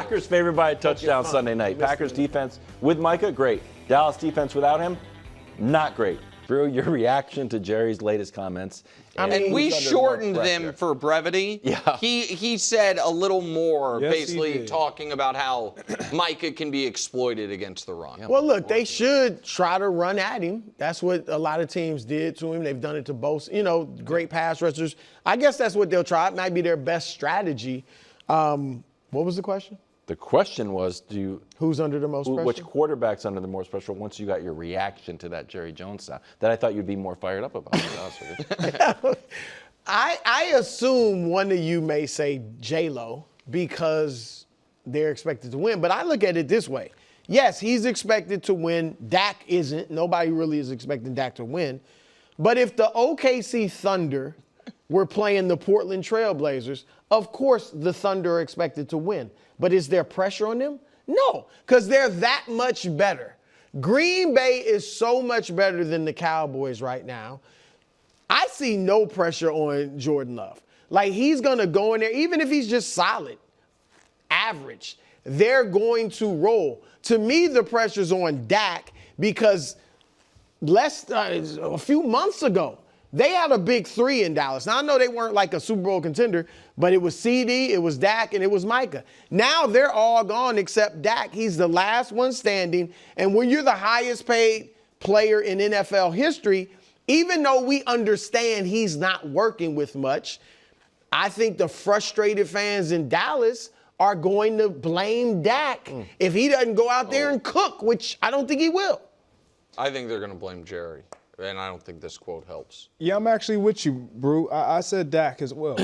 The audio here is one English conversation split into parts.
Packers favored by a touchdown Sunday night. Packers defense with Micah, great. Dallas defense without him, not great. Brou, your reaction to Jerry's latest comments. And we shortened them for brevity. Yeah. He said a little more, basically talking about how Micah can be exploited against the run. Well, look, they should try to run at him. That's what a lot of teams did to him. They've done it to both, great pass rushers. I guess that's what they'll try. It might be their best strategy. What was the question? The question was, who's under the most pressure? Which quarterback's under the most pressure once you got your reaction to that Jerry Jones stuff that I thought you'd be more fired up about, to be honest with you. I assume one of you may say J-Lo because they're expected to win, but I look at it this way. Yes, he's expected to win. Dak isn't. Nobody really is expecting Dak to win. But if the OKC Thunder were playing the Portland Trail Blazers, of course the Thunder are expected to win. But is there pressure on them? No, because they're that much better. Green Bay is so much better than the Cowboys right now. I see no pressure on Jordan Love. Like, he's going to go in there, even if he's just solid, average, they're going to roll. To me, the pressure's on Dak because a few months ago, they had a big three in Dallas. Now, I know they weren't like a Super Bowl contender, but it was CD, it was Dak, and it was Micah. Now they're all gone except Dak. He's the last one standing. And when you're the highest paid player in NFL history, even though we understand he's not working with much, I think the frustrated fans in Dallas are going to blame Dak if he doesn't go out there and cook, which I don't think he will. I think they're going to blame Jerry. And I don't think this quote helps. Yeah, I'm actually with you, Brou. I said Dak as well,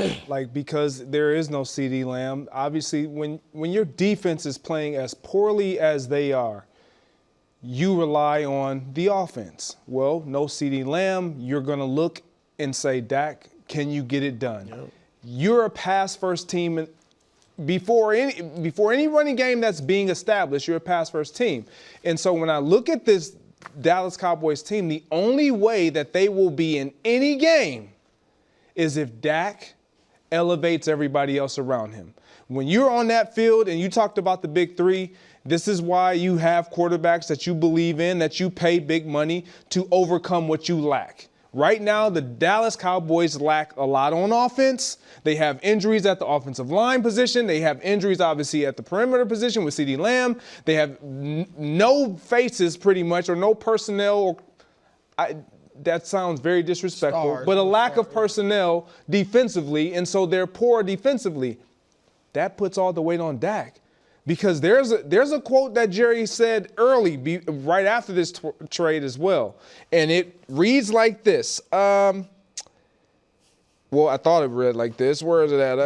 because there is no CeeDee Lamb. Obviously, when your defense is playing as poorly as they are, you rely on the offense. Well, no CeeDee Lamb, you're going to look and say, Dak, can you get it done? Yep. You're a pass-first team. Before any running game that's being established, you're a pass-first team. And so when I look at this Dallas Cowboys team, the only way that they will be in any game is if Dak elevates everybody else around him. When you're on that field and you talked about the big three, this is why you have quarterbacks that you believe in, that you pay big money to overcome what you lack. Right now, the Dallas Cowboys lack a lot on offense. They have injuries at the offensive line position. They have injuries, obviously, at the perimeter position with CeeDee Lamb. They have no faces, pretty much, or no personnel. That sounds very disrespectful, but a lack of personnel defensively, and so they're poor defensively. That puts all the weight on Dak. Because there's a quote that Jerry said right after this trade as well. And it reads like this. Well, I thought it read like this. Where is it at?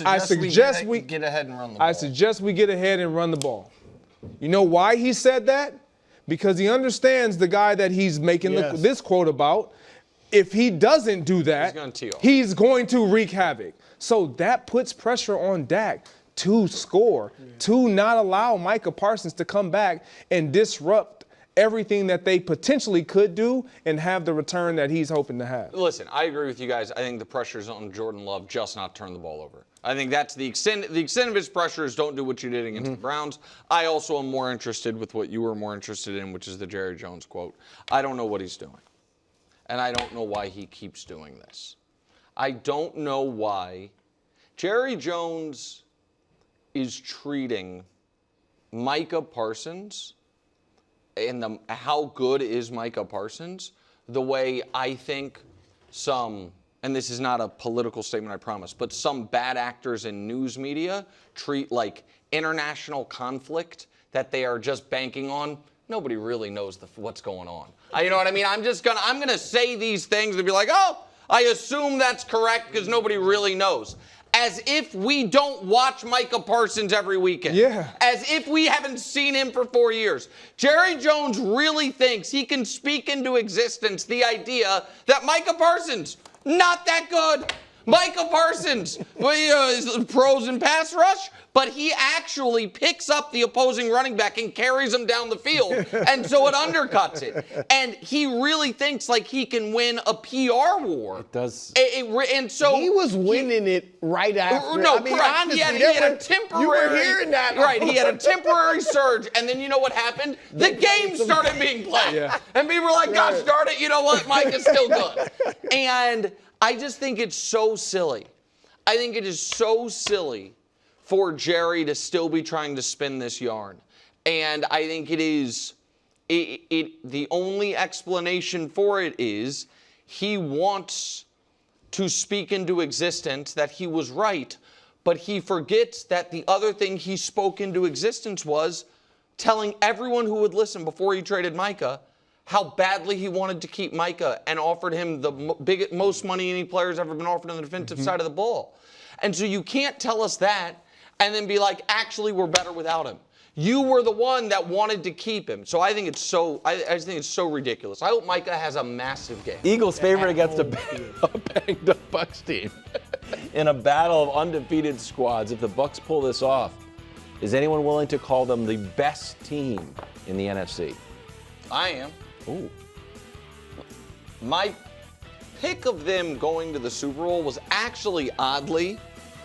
I suggest we get ahead and run the ball. I suggest we get ahead and run the ball. You know why he said that? Because he understands the guy that he's making this quote about. If he doesn't do that, he's going to wreak havoc. So that puts pressure on Dak to score, to not allow Micah Parsons to come back and disrupt everything that they potentially could do and have the return that he's hoping to have. Listen, I agree with you guys. I think the pressure's on Jordan Love just not turn the ball over. I think that's the extent. The extent of his pressure is don't do what you did against the Browns. I also am more interested with what you were more interested in, which is the Jerry Jones quote. I don't know what he's doing. And I don't know why he keeps doing this. I don't know why Jerry Jones is treating Micah Parsons and how good is Micah Parsons the way I think some, and this is not a political statement, I promise, but some bad actors in news media treat like international conflict that they are just banking on. Nobody really knows what's going on. You know what I mean? I'm gonna say these things and be like, oh, I assume that's correct because nobody really knows. As if we don't watch Micah Parsons every weekend. Yeah. As if we haven't seen him for 4 years. Jerry Jones really thinks he can speak into existence the idea that Micah Parsons, not that good. Micah Parsons is pros in pass rush, but he actually picks up the opposing running back and carries him down the field, and so it undercuts it. And he really thinks like he can win a PR war. It does. And so he was winning it right after. No, I mean, correct. honestly, He had a temporary. You were hearing that, right? He had a temporary surge, and then you know what happened? The game started being played, and people were like, "Gosh darn it! You know what? Mike is still good." And I just think it's so silly. I think it is so silly for Jerry to still be trying to spin this yarn. And I think it is, the only explanation for it is he wants to speak into existence that he was right, but he forgets that the other thing he spoke into existence was telling everyone who would listen before he traded Micah how badly he wanted to keep Micah and offered him the most money any player's ever been offered on the defensive side of the ball. And so you can't tell us that and then be like, actually, we're better without him. You were the one that wanted to keep him. So I think it's so, I just think it's so ridiculous. I hope Micah has a massive game. Eagles favorite against a banged up Bucs team in a battle of undefeated squads. If the Bucs pull this off, is anyone willing to call them the best team in the NFC? I am. Ooh. My pick of them going to the Super Bowl was actually oddly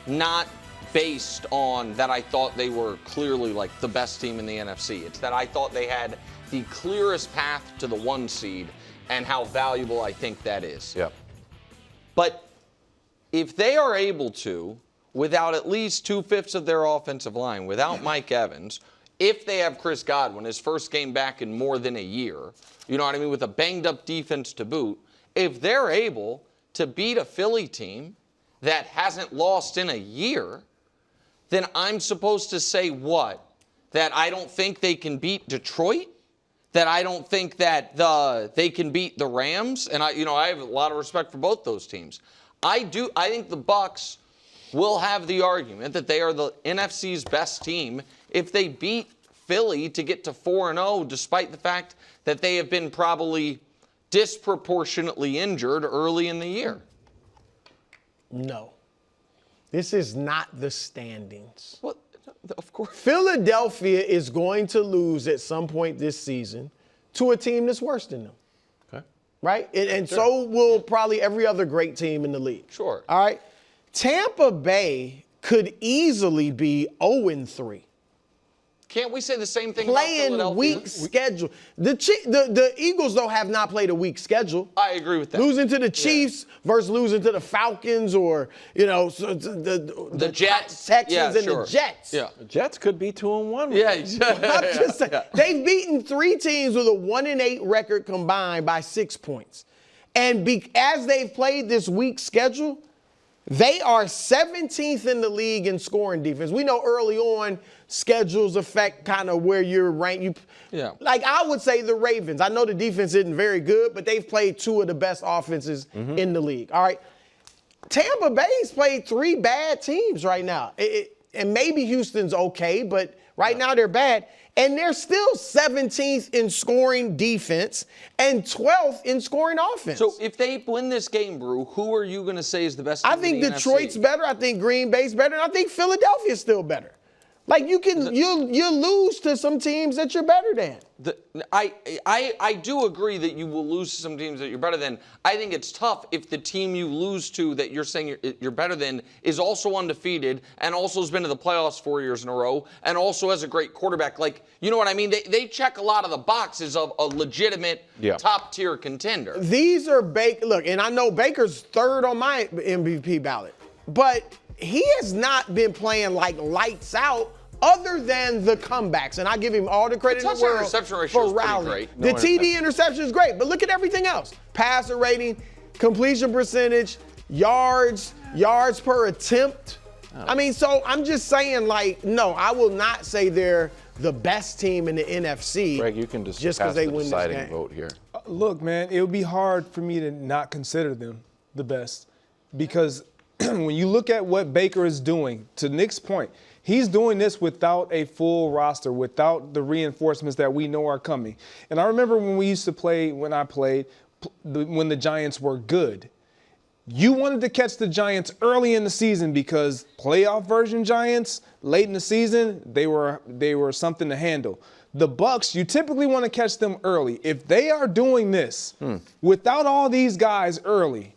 not based on that I thought they were clearly like the best team in the NFC. It's that I thought they had the clearest path to the 1 seed and how valuable I think that is. Yep. But if they are able to, without at least 2/5 of their offensive line, without Mike Evans, if they have Chris Godwin, his first game back in more than a year, you know what I mean, with a banged-up defense to boot, if they're able to beat a Philly team that hasn't lost in a year, then I'm supposed to say what? That I don't think they can beat Detroit? That I don't think that they can beat the Rams? And I have a lot of respect for both those teams. I think the Bucs will have the argument that they are the NFC's best team if they beat Philly to get to 4-0, despite the fact that they have been probably disproportionately injured early in the year. No. This is not the standings. Well, of course. Philadelphia is going to lose at some point this season to a team that's worse than them. Okay. Right? And so will probably every other great team in the league. Sure. All right? Tampa Bay could easily be 0-3. Can't we say the same thing about Playing Philadelphia? weak schedule. The Eagles, though, have not played a weak schedule. I agree with that. Losing to the Chiefs versus losing to the Falcons or, the Jets. Texans and the Jets. Yeah. The Jets could be 2-1. Yeah. I'm just saying, they've beaten 3 teams with a 1-8 record combined by 6 points. And as they've played this weak schedule, they are 17th in the league in scoring defense. We know early on schedules affect kind of where you're ranked. Like I would say the Ravens. I know the defense isn't very good, but they've played 2 of the best offenses in the league. All right. Tampa Bay's played 3 bad teams right now. And maybe Houston's okay, but right now they're bad. And they're still 17th in scoring defense and 12th in scoring offense. So if they win this game, Brou, who are you going to say is the best team I think in the Detroit's NFC? better. I think Green Bay's better. And I think Philadelphia's still better. Like you lose to some teams that you're better than. I do agree that you will lose to some teams that you're better than. I think it's tough if the team you lose to that you're saying you're better than is also undefeated and also has been to the playoffs 4 years in a row and also has a great quarterback. Like, you know what I mean? They check a lot of the boxes of a legitimate top-tier contender. These are Look, and I know Baker's 3rd on my MVP ballot, but he has not been playing like lights out other than the comebacks. And I give him all the credit in the world reception ratio for rallying. great. The TD interception is great, but look at everything else. Passer rating, completion percentage, yards per attempt. I mean, so I'm just saying, like, no, I will not say they're the best team in the NFC. Greg, you can just because they the win deciding this game. vote here. Look, man, it would be hard for me to not consider them the best because when you look at what Baker is doing, to Nick's point, he's doing this without a full roster, without the reinforcements that we know are coming. And I remember when we used to play, when I played, when the Giants were good, You wanted to catch the Giants early in the season because playoff version Giants, late in the season, they were something to handle. The Bucs, you typically want to catch them early. If they are doing this without all these guys early,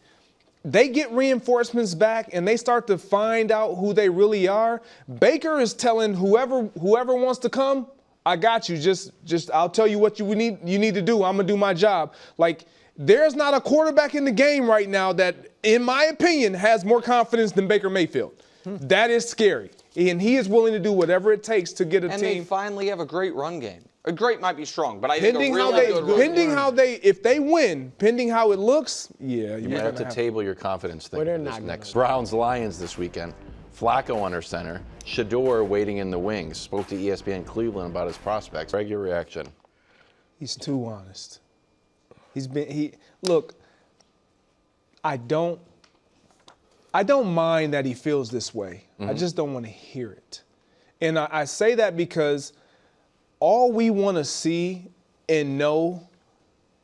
they get reinforcements back and they start to find out who they really are. Baker is telling whoever wants to come, I got you. Just I'll tell you what you need to do. I'm gonna do my job. Like, there's not a quarterback in the game right now that, in my opinion, has more confidence than Baker Mayfield. That is scary. And he is willing to do whatever it takes to get a and team. And they finally have a great run game. A great might be strong, but I think a really good run game. If they win, pending how it looks, yeah. You might have to table your confidence thing. Well, they're for this not next. gonna. Browns-Lions this weekend. Flacco under center. Shedeur waiting in the wings. Spoke to ESPN Cleveland about his prospects. Regular reaction. He's too honest. Look, I don't mind that he feels this way. I just don't want to hear it. And I say that because all we want to see and know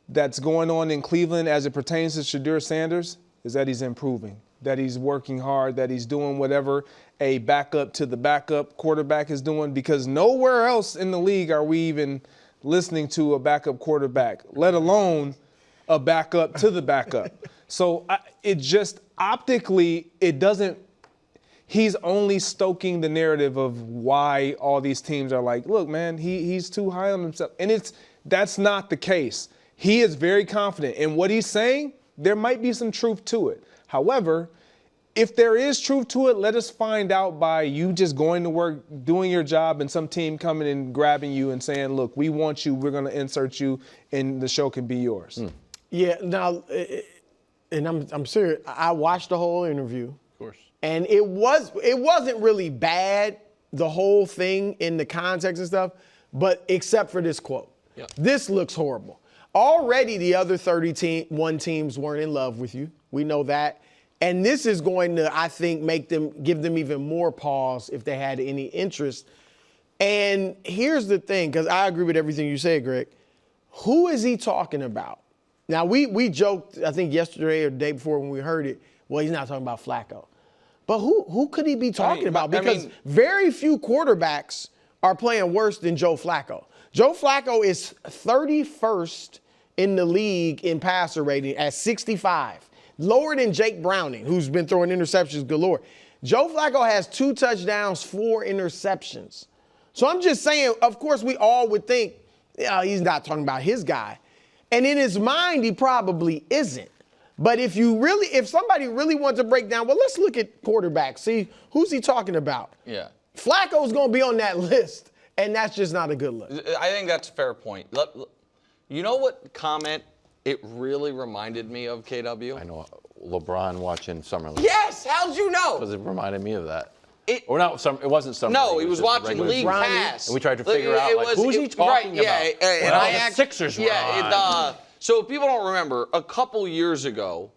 that's going on in Cleveland as it pertains to Shedeur Sanders is that he's improving, that he's working hard, that he's doing whatever a backup to the backup quarterback is doing, because nowhere else in the league are we even listening to a backup quarterback, let alone a backup to the backup. So it just optically, it doesn't, he's only stoking the narrative of why all these teams are like, look, man, he's too high on himself. And that's not the case. He is very confident in what he's saying. There might be some truth to it. However, if there is truth to it, let us find out by you just going to work, doing your job, and some team coming and grabbing you and saying, look, we want you, we're going to insert you, and the show can be yours. Yeah, now, and I'm serious. I watched the whole interview. Of course. And it wasn't really bad, the whole thing in the context and stuff, but except for this quote. Yeah. This looks horrible. Already the other 31 teams weren't in love with you. We know that. And this is going to, I think, give them even more pause if they had any interest. And here's the thing, because I agree with everything you said, Greg. Who is he talking about? Now, we joked, I think yesterday or the day before when we heard it, well, he's not talking about Flacco. But who could he be talking about? Because very few quarterbacks are playing worse than Joe Flacco. Joe Flacco is 31st in the league in passer rating at 65, lower than Jake Browning, who's been throwing interceptions galore. Joe Flacco has 2 touchdowns, 4 interceptions. So I'm just saying, of course, we all would think, he's not talking about his guy. And in his mind, he probably isn't. But if somebody really wants to break down, well, let's look at quarterbacks. See, who's he talking about? Yeah. Flacco's going to be on that list, and that's just not a good look. I think that's a fair point. You know what comment it really reminded me of, KW? I know LeBron watching Summer League. Yes, how'd you know? Because it reminded me of that. It wasn't Summer League. No, he was just watching regular League season. Pass. And we tried to figure out, who's he talking about? Yeah, and the Sixers were on. So if people don't remember, a couple years ago,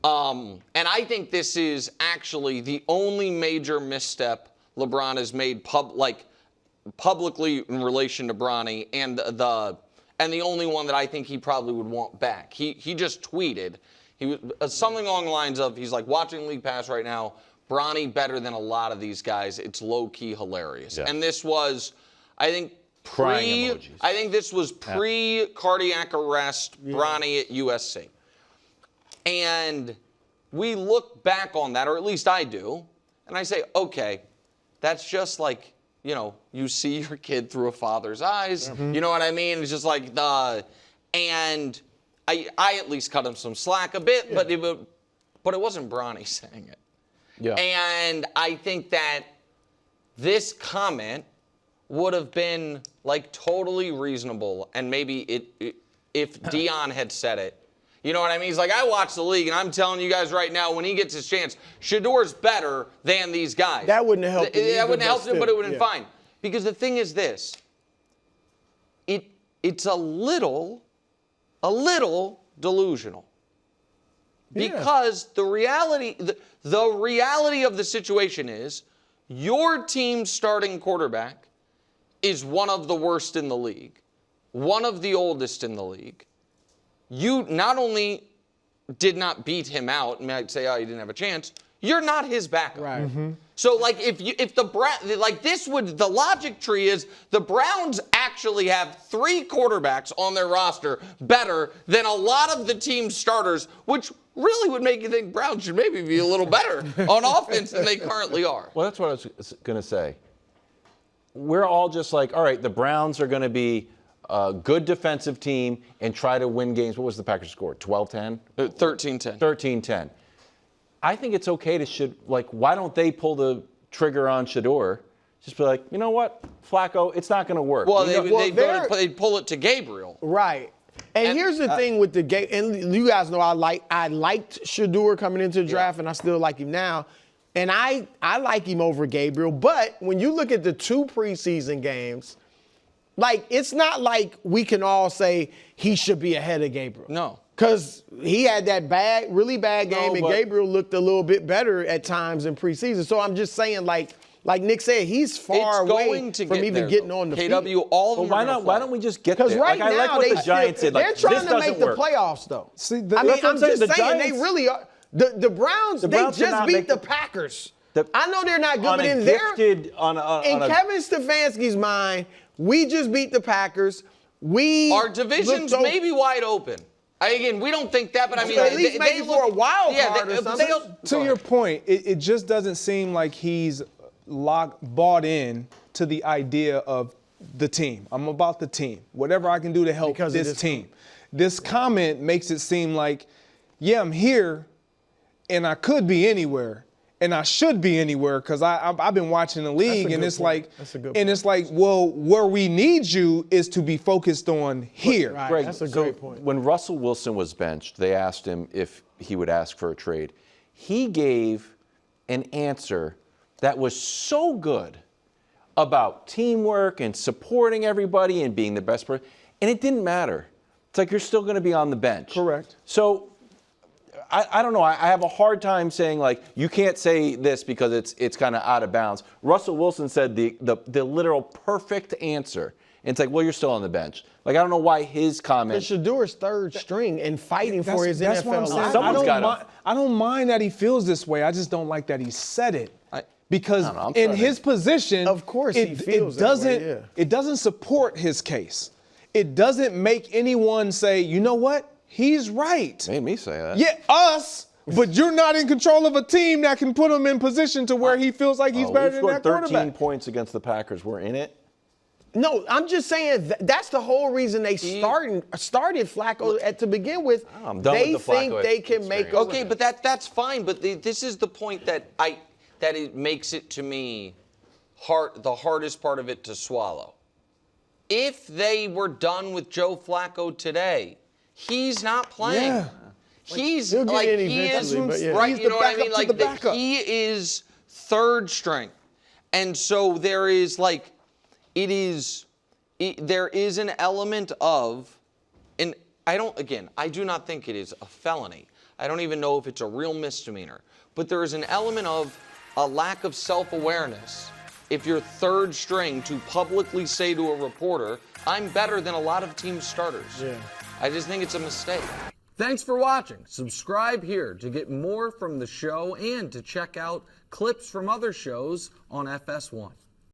and I think this is actually the only major misstep LeBron has made publicly in relation to Bronny, and the only one that I think he probably would want back. He just tweeted, he was something along the lines of, he's like, watching League Pass right now, Bronny better than a lot of these guys. It's low-key hilarious. Yeah. And this was, I think, this was pre-cardiac arrest, Bronny at USC. And we look back on that, or at least I do, and I say, okay, that's just like, you see your kid through a father's eyes. Mm-hmm. You know what I mean? It's just like and I at least cut him some slack a bit, but it wasn't Bronny saying it. Yeah. And I think that this comment would have been like totally reasonable, and maybe if Dion had said it. You know what I mean? He's like, I watch the league, and I'm telling you guys right now, when he gets his chance, Shedeur's better than these guys. That wouldn't have helped him. That wouldn't have helped him, but it would have been fine. Because the thing is this. It's a little delusional. Because the reality of the situation is your team's starting quarterback is one of the worst in the league, one of the oldest in the league. You not only did not beat him out and might say, oh, he didn't have a chance, you're not his backup. Right. Mm-hmm. So, like, the logic tree is the Browns actually have 3 quarterbacks on their roster better than a lot of the team's starters, which really would make you think Browns should maybe be a little better on offense than they currently are. Well, that's what I was going to say. We're all just like, all right, the Browns are going to be a good defensive team and try to win games. What was the Packers score? 12-10? 13-10. 13-10. I think it's okay to why don't they pull the trigger on Shedeur? Just be like, you know what, Flacco, it's not going to work. Well, they'd pull it to Gabriel. Right. And here's the thing with the and you guys know I liked Shedeur coming into the draft, and I still like him now. And I like him over Gabriel. But when you look at the 2 preseason games, like, it's not like we can all say he should be ahead of Gabriel. No. Because he had that really bad game, and Gabriel looked a little bit better at times in preseason. So I'm just saying, like Nick said, he's far away from even getting on the field. KW, all of them. Why don't we just get there? Because right I now, like what the Giants did. They're trying to make the playoffs, though. See, I'm just saying, they really are. The Browns, they just beat the Packers. I know they're not good, but in Kevin Stefanski's mind, we just beat the Packers. Our divisions may be wide open. Again, we don't think that, but I mean, at least maybe for a wild card or something. To your point, it just doesn't seem like he's bought in to the idea of the team. I'm about the team. Whatever I can do to help this team. This comment makes it seem like, yeah, I'm here, and I could be anywhere. And I should be anywhere because I've been watching the league, and it's like, well, where we need you is to be focused on here. Right. Greg, that's a great point. When Russell Wilson was benched, they asked him if he would ask for a trade. He gave an answer that was so good about teamwork and supporting everybody and being the best person, and it didn't matter. It's like you're still going to be on the bench. Correct. So. I don't know. I have a hard time saying, like, you can't say this because it's kind of out of bounds. Russell Wilson said the literal perfect answer. And it's like, well, you're still on the bench. Like, I don't know why his comment. Shadeur's third string and fighting for his NFL life. I don't mind that he feels this way. I just don't like that he said it. Because in his position, of course, he feels that way, it doesn't support his case. It doesn't make anyone say, you know what? He's right. Made me say that. Yeah, us. But you're not in control of a team that can put him in position to where he feels like he's better than that quarterback. We scored 13 points against the Packers. We're in it. No, I'm just saying that's the whole reason they started Flacco to begin with. I'm done they with the Flacco think they can make. Okay, but that's fine. But this is the point that it makes it to me the hardest part of it to swallow. If they were done with Joe Flacco today, he's not playing. Yeah. He's right. You know what I mean? Like he is third string, and so there is there is an element of, and I do not think it is a felony. I don't even know if it's a real misdemeanor, but there is an element of a lack of self-awareness. If you're third string to publicly say to a reporter, I'm better than a lot of team starters. Yeah. I just think it's a mistake. Thanks for watching. Subscribe here to get more from the show and to check out clips from other shows on FS1.